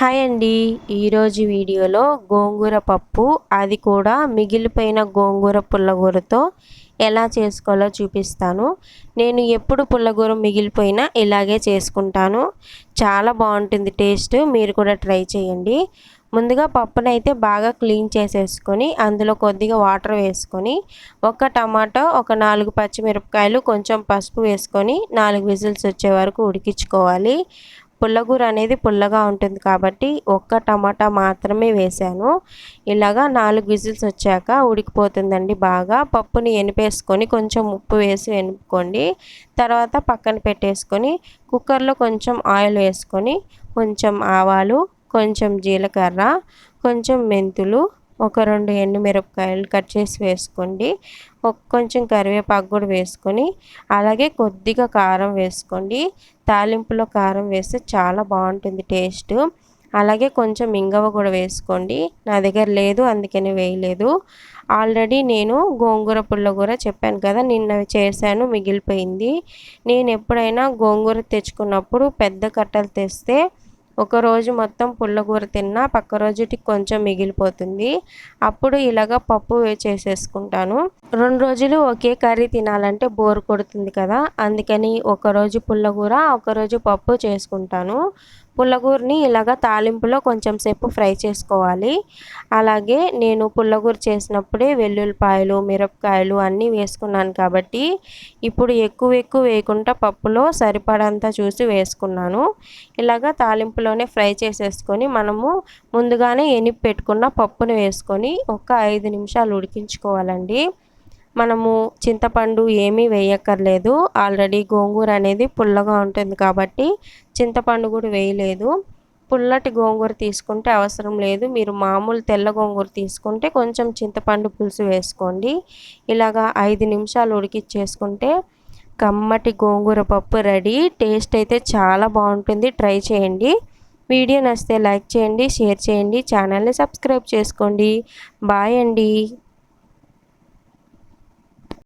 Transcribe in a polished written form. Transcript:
Hi అండి. ఈరోజు వీడియోలో గోంగూర పప్పు, అది కూడా మిగిలిపోయిన గోంగూర పుల్లగూరతో ఎలా చేసుకోవాలో చూపిస్తాను. నేను ఎప్పుడు పుల్లగూర మిగిలిపోయినా ఇలాగే చేసుకుంటాను. చాలా బాగుంటుంది టేస్ట్. మీరు కూడా ట్రై చేయండి. ముందుగా పప్పునైతే బాగా క్లీన్ చేసేసుకొని అందులో కొద్దిగా వాటర్ వేసుకొని, ఒక టమాటో, ఒక 4 పచ్చిమిరపకాయలు, కొంచెం పసుపు వేసుకొని 4 విజిల్స్ వచ్చే వరకు ఉడికించుకోవాలి. పుల్లగూర అనేది పుల్లగా ఉంటుంది కాబట్టి ఒక్క టమాటా మాత్రమే వేసాను. ఇలాగా 4 విజిల్స్ వచ్చాక ఉడికిపోతుందండి బాగా. పప్పుని ఎనిపేసుకొని కొంచెం ఉప్పు వేసి ఎనుపుకోండి. తర్వాత పక్కన పెట్టేసుకొని కుక్కర్లో కొంచెం ఆయిల్ వేసుకొని, కొంచెం ఆవాలు, కొంచెం జీలకర్ర, కొంచెం మెంతులు, ఒక 2 ఎండుమిరపకాయలు కట్ చేసి వేసుకోండి. కొంచెం కరివేపాకు కూడా వేసుకొని, అలాగే కొద్దిగా కారం వేసుకోండి. తాలింపులో కారం వేస్తే చాలా బాగుంటుంది టేస్ట్. అలాగే కొంచెం ఇంగవ కూడా వేసుకోండి. నా దగ్గర లేదు అందుకని వేయలేదు. ఆల్రెడీ నేను గోంగూర పుల్లగూర చెప్పాను కదా, నిన్న చేశాను, మిగిలిపోయింది. నేను ఎప్పుడైనా గోంగూర తెచ్చుకున్నప్పుడు పెద్ద కట్టలు తెస్తే ఒకరోజు మొత్తం పుల్లగూర తిన్నా పక్క రోజుకి కొంచెం మిగిలిపోతుంది. అప్పుడు ఇలాగ పప్పు చేసేసుకుంటాను. 2 రోజులు ఒకే కర్రీ తినాలంటే బోర్ కొడుతుంది కదా, అందుకని ఒకరోజు పుల్లగూర, ఒకరోజు పప్పు చేసుకుంటాను. పుల్లగూరని ఇలాగ తాలింపులో కొంచెం సేపు ఫ్రై చేసుకోవాలి. అలాగే నేను పుల్లగూర చేసినప్పుడే వెల్లుల్లిపాయలు, మిరపకాయలు అన్నీ వేసుకున్నాను కాబట్టి ఇప్పుడు ఎక్కువ వేయకుండా పప్పులో సరిపడంతా చూసి వేసుకున్నాను. ఇలాగ తాలింపులోనే ఫ్రై చేసేసుకొని మనము ముందుగానే ఎనిపి పెట్టుకున్న పప్పును వేసుకొని ఒక 5 నిమిషాలు ఉడికించుకోవాలండి. మనము చింతపండు ఏమీ వేయక్కర్లేదు. ఆల్రెడీ గోంగూర అనేది పుల్లగా ఉంటుంది కాబట్టి చింతపండు కూడా వేయలేదు. పుల్లటి గోంగూర తీసుకుంటే అవసరం లేదు. మీరు మామూలు తెల్ల గోంగూర తీసుకుంటే కొంచెం చింతపండు పులుసు వేసుకోండి. ఇలాగా 5 నిమిషాలు ఉడికిచ్చేసుకుంటే కమ్మటి గోంగూర పప్పు రెడీ. టేస్ట్ అయితే చాలా బాగుంటుంది. ట్రై చేయండి. వీడియో నచ్చితే లైక్ చేయండి, షేర్ చేయండి, ఛానల్ని సబ్స్క్రైబ్ చేసుకోండి. బాయ్ అండి.